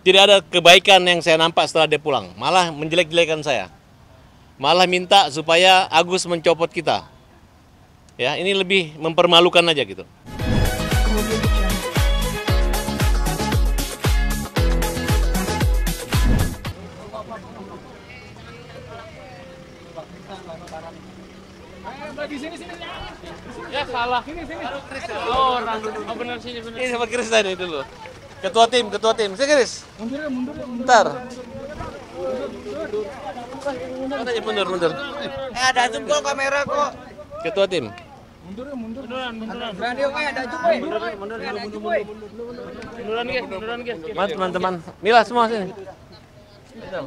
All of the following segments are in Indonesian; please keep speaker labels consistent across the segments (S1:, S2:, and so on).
S1: tidak ada kebaikan yang saya nampak setelah dia pulang. Malah menjelek-jelekan saya. Malah minta supaya Agus mencopot kita. Ya, ini lebih mempermalukan aja gitu.
S2: Di sini.
S1: Ya salah.
S2: Sini.
S1: Oh, benar sini benar. Ini sama Kris tadi dulu. Ketua tim. Saya Kris.
S2: Mundur.
S1: Bentar. Mundur.
S3: Ada jempol kamera kok.
S1: Ketua tim.
S2: Munduran.
S3: Radio ada jempol.
S2: Munduran, guys.
S1: Mas teman-teman. Mila semua sini.
S3: Bentar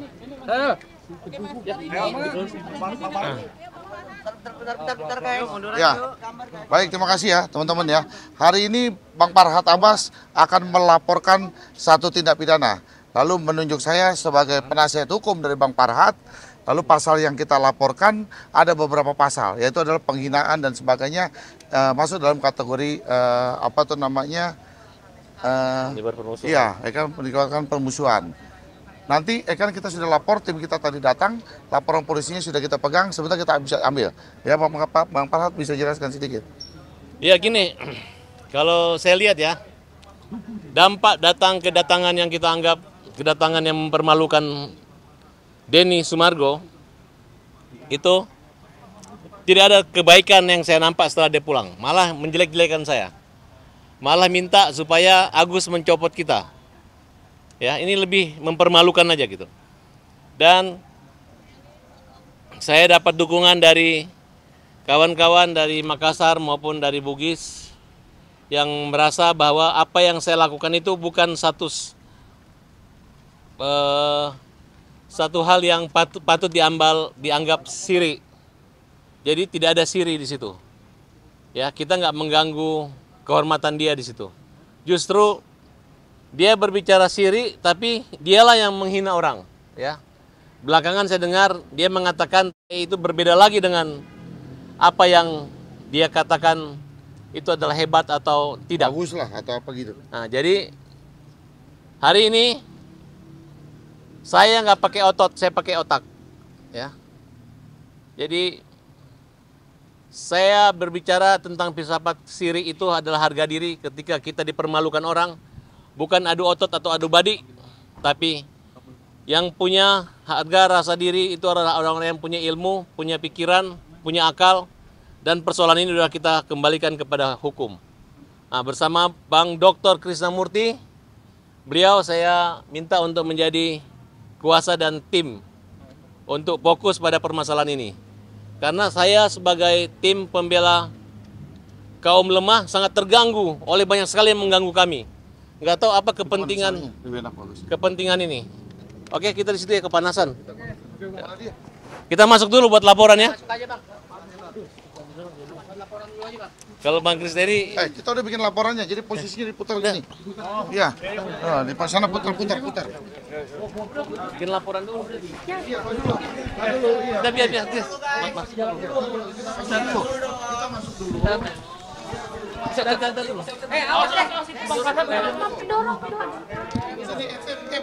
S3: guys.
S4: Ya, baik terima kasih ya teman-teman ya. Hari ini Bang Farhat Abbas akan melaporkan satu tindak pidana. Lalu menunjuk saya sebagai penasihat hukum dari Bang Farhat. Lalu pasal yang kita laporkan ada beberapa pasal, yaitu adalah penghinaan dan sebagainya, masuk dalam kategori iya, kan menimbulkan permusuhan. Nanti kan kita sudah lapor, tim kita tadi datang, laporan polisinya sudah kita pegang, sebentar kita bisa ambil. Ya Bang Farhat bisa jelaskan sedikit.
S1: Ya gini, kalau saya lihat ya, dampak kedatangan yang kita anggap kedatangan yang mempermalukan Denny Sumargo, itu tidak ada kebaikan yang saya nampak setelah dia pulang. Malah menjelek-jelekan saya. Malah minta supaya Agus mencopot kita. Ya, ini lebih mempermalukan aja gitu. Dan saya dapat dukungan dari kawan-kawan dari Makassar maupun dari Bugis yang merasa bahwa apa yang saya lakukan itu bukan satu hal yang patut dianggap siri. Jadi tidak ada siri di situ. Ya, kita nggak mengganggu kehormatan dia di situ. Justru dia berbicara siri, tapi dialah yang menghina orang. Ya, belakangan saya dengar dia mengatakan itu berbeda lagi dengan apa yang dia katakan itu adalah hebat atau tidak.
S4: Bagus lah atau apa gitu.
S1: Nah, jadi hari ini saya nggak pakai otot, saya pakai otak. Ya, jadi saya berbicara tentang filsafat siri itu adalah harga diri ketika kita dipermalukan orang. Bukan adu otot atau adu badi, tapi yang punya harga rasa diri itu adalah orang-orang yang punya ilmu, punya pikiran, punya akal, dan persoalan ini sudah kita kembalikan kepada hukum. Nah, bersama Bang Dr. Krisnamurti, beliau saya minta untuk menjadi kuasa dan tim untuk fokus pada permasalahan ini. Karena saya sebagai tim pembela kaum lemah sangat terganggu oleh banyak sekali yang mengganggu kami. Nggak tahu apa kepentingan ini. Oke, kita di situ ya kepanasan. Kita masuk dulu buat laporan ya. Kalau Bang Kris tadi,
S4: kita udah bikin laporannya, jadi posisinya diputar gini. Iya. Nah, di sana putar.
S1: bikin laporan dulu. Udah biar. Mas. Dulu.
S2: Awas deh.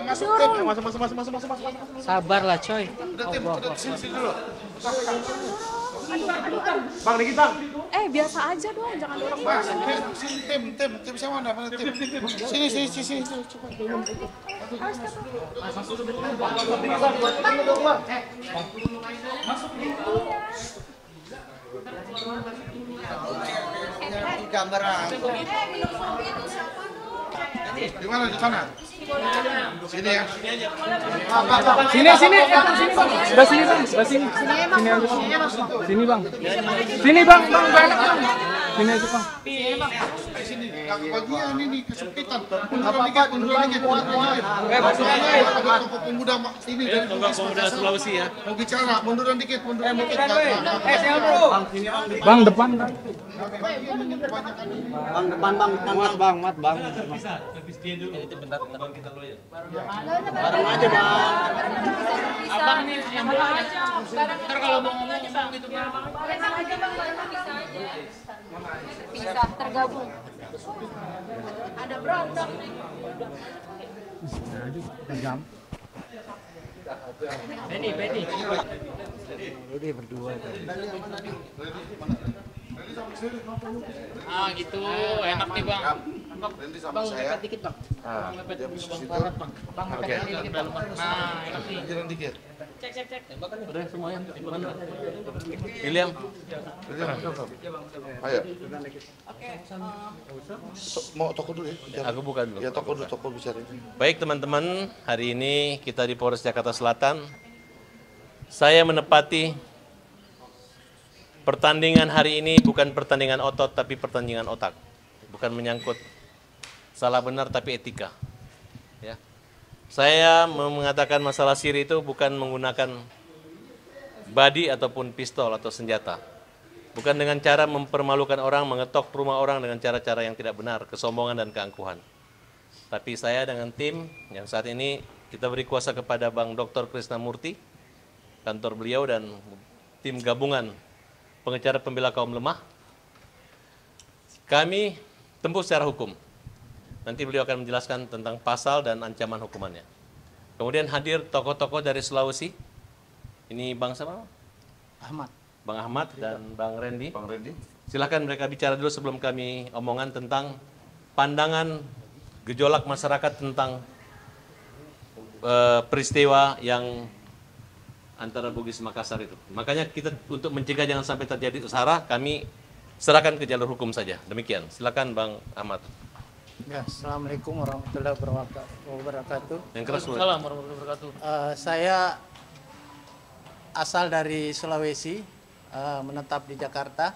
S4: Masuk.
S2: Sabar lah, coy.
S4: Sini dulu.
S2: Bang, dikit bang.
S5: Biasa aja dong, jangan dorong banget.
S4: Sini tim sama mana tim? Sini. Coba.
S3: Gambar.
S4: Di mana di sana? Sini ya.
S2: Sini. Sebelah sini bang. Sini aja bang. Sini bang. Bang, enak bang. Sini aja bang.
S4: Sini. Yang bagian ini kesempitan. Munduran dikit. Tokoh pemuda ini dari
S1: Pemuda Sulawesi ya.
S4: mau bicara. Munduran dikit.
S2: Bang, depan bang.
S3: Mat bang. Bareng aja bang.
S5: Abang nih yang mana aja.
S2: Ntar kalau mau ngomong gitu bang.
S5: Bisa tergabung. Ada berontak.
S2: Jam. Ah gitu, enak nih bang.
S4: Randy sama saya.
S5: Dikit bang.
S4: Nah, dia di situ.
S2: Oke. Nah, enak nih.
S4: Jalan dikit.
S5: Cek.
S1: Udah semuanya. Mana? William.
S4: Ayo.
S5: Oke.
S4: Mau toko dulu ya? Bicara.
S1: Aku buka dulu.
S4: Ya toko dulu, toko bicara.
S1: Baik teman-teman, hari ini kita di Polres Jakarta Selatan. Saya menepati pertandingan hari ini bukan pertandingan otot tapi pertandingan otak. Bukan menyangkut salah benar tapi etika. Ya. Saya mengatakan masalah siri itu bukan menggunakan badi ataupun pistol atau senjata. Bukan dengan cara mempermalukan orang, mengetok rumah orang dengan cara-cara yang tidak benar, kesombongan dan keangkuhan. Tapi saya dengan tim yang saat ini kita beri kuasa kepada Bang Dr. Krisnamurti, kantor beliau dan tim gabungan pengacara pembela kaum lemah. Kami tempuh secara hukum. Nanti beliau akan menjelaskan tentang pasal dan ancaman hukumannya. Kemudian hadir tokoh-tokoh dari Sulawesi. Ini Bang siapa?
S3: Ahmad.
S1: Bang Ahmad dan Bang Randy.
S4: Bang Randy.
S1: Silakan mereka bicara dulu sebelum kami omongan tentang pandangan gejolak masyarakat tentang peristiwa yang antara Bugis Makassar itu. Makanya kita untuk mencegah jangan sampai terjadi usaha, kami serahkan ke jalur hukum saja. Demikian. Silakan Bang Ahmad.
S3: Ya, Assalamualaikum warahmatullahi wabarakatuh.
S1: Yang keras mulai.
S2: Salam warahmatullahi wabarakatuh.
S3: Saya asal dari Sulawesi, menetap di Jakarta.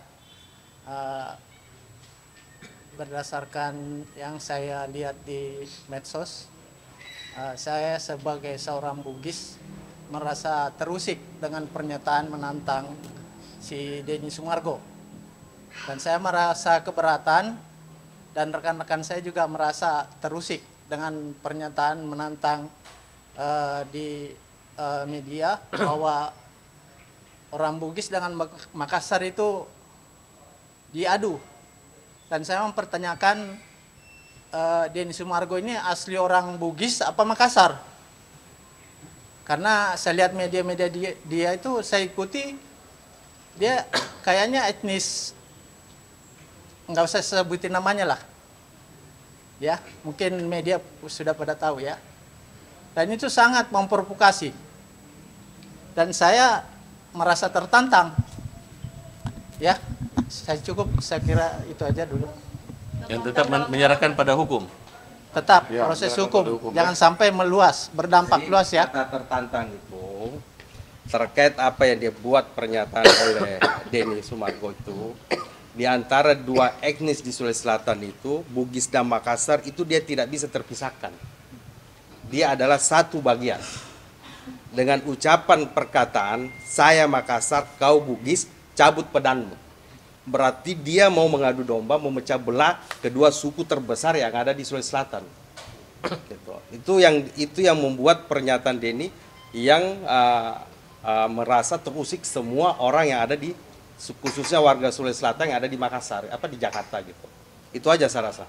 S3: Berdasarkan yang saya lihat di medsos, saya sebagai seorang Bugis merasa terusik dengan pernyataan menantang si Denny Sumargo. Dan saya merasa keberatan dan rekan-rekan saya juga merasa terusik dengan pernyataan menantang di media bahwa orang Bugis dengan Makassar itu diadu. Dan saya mempertanyakan Denny Sumargo ini asli orang Bugis apa Makassar? Karena saya lihat media-media dia itu saya ikuti, dia kayaknya etnis, nggak usah sebutin namanya lah. Ya, mungkin media sudah pada tahu ya. Dan itu sangat memprovokasi. Dan saya merasa tertantang. Ya, saya kira itu aja dulu.
S1: Yang tetap menyerahkan pada hukum.
S3: Tetap
S4: Ya,
S3: proses
S4: silakan
S3: hukum,
S4: pada hukum,
S3: jangan sampai meluas, berdampak luas ya.
S6: Kata tertantang itu terkait apa yang dia buat pernyataan oleh Denny Sumargo itu, di antara dua etnis di Sulawesi Selatan itu, Bugis dan Makassar itu dia tidak bisa terpisahkan. Dia adalah satu bagian. Dengan ucapan perkataan, saya Makassar, kau Bugis, cabut pedangmu. Berarti dia mau mengadu domba, memecah belah kedua suku terbesar yang ada di Sulawesi Selatan. Gitu. Itu yang membuat pernyataan Denny yang merasa terusik semua orang yang ada di, khususnya warga Sulawesi Selatan yang ada di Makassar, di Jakarta gitu. Itu aja saya rasa.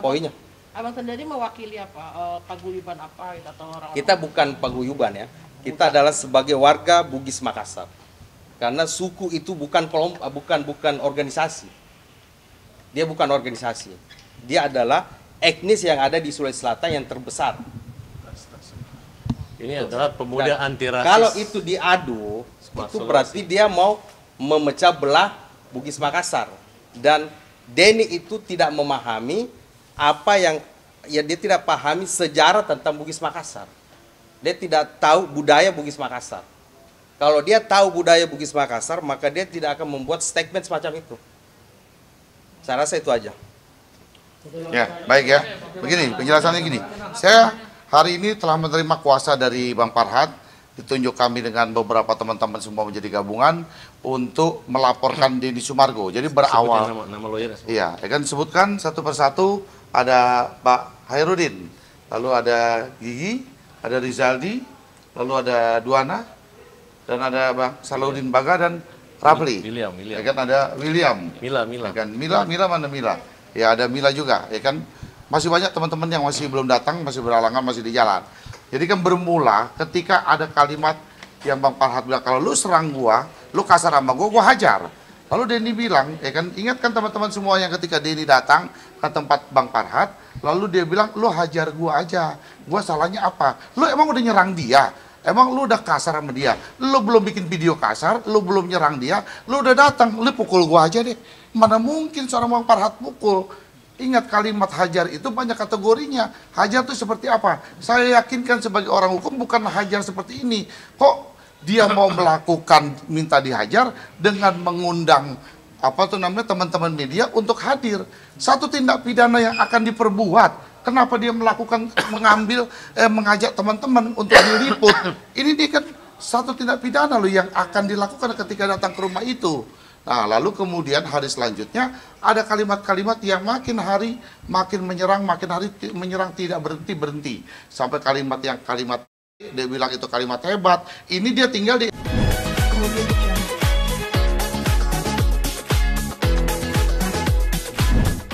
S6: Poinnya.
S7: Abang sendiri mewakili apa? Paguyuban apa gitu, atau orang-orang?
S6: Kita bukan paguyuban ya. Kita adalah sebagai warga Bugis Makassar. Karena suku itu bukan kelompok, bukan organisasi. Dia bukan organisasi. Dia adalah etnis yang ada di Sulawesi Selatan yang terbesar.
S1: Ini adalah pemuda anti rasis.
S6: Kalau itu diadu, itu berarti dia mau memecah belah Bugis Makassar. Dan Denny itu tidak memahami apa yang, ya dia tidak pahami sejarah tentang Bugis Makassar. Dia tidak tahu budaya Bugis Makassar. Kalau dia tahu budaya Bugis Makassar, maka dia tidak akan membuat statement semacam itu. Saya rasa itu aja.
S4: Ya, baik ya. Begini, penjelasannya gini. Saya hari ini telah menerima kuasa dari Bang Farhad, ditunjuk kami dengan beberapa teman-teman semua menjadi gabungan untuk melaporkan Denny Sumargo. Jadi berawal,
S1: nama lawyer.
S4: iya, ya kan disebutkan satu persatu, ada Pak Hairudin, lalu ada Gigi, ada Rizaldi, lalu ada Duana, dan ada Bang Salahuddin Baga dan Rafli.
S1: William.
S4: Ya kan ada William.
S1: Mila.
S4: Ya kan Mila mana Mila? ya ada Mila juga, ya kan. Masih banyak teman-teman yang masih belum datang, masih berhalangan, masih di jalan. Jadi kan bermula ketika ada kalimat yang Bang Farhat bilang, kalau lu serang gua, lu kasar sama gua hajar. Lalu Denny bilang, ya kan, ingatkan teman-teman semua yang ketika Denny datang ke tempat Bang Farhat, lalu dia bilang, lu hajar gua aja, gua salahnya apa? Lu emang udah nyerang dia? Emang lu udah kasar sama dia? Lu belum bikin video kasar, lu belum nyerang dia, lu udah datang, lu pukul gua aja deh. Mana mungkin seorang Bang Farhat pukul? Ingat kalimat hajar itu banyak kategorinya. Hajar itu seperti apa? Saya yakinkan sebagai orang hukum bukan hajar seperti ini. Kok dia mau melakukan minta dihajar dengan mengundang teman-teman media untuk hadir. Satu tindak pidana yang akan diperbuat. Kenapa dia melakukan mengajak teman-teman untuk diliput? Ini dia kan satu tindak pidana loh yang akan dilakukan ketika datang ke rumah itu. Nah, lalu kemudian hari selanjutnya ada kalimat-kalimat yang makin hari makin menyerang tidak berhenti. Sampai kalimat dia bilang itu kalimat hebat. Ini dia tinggal di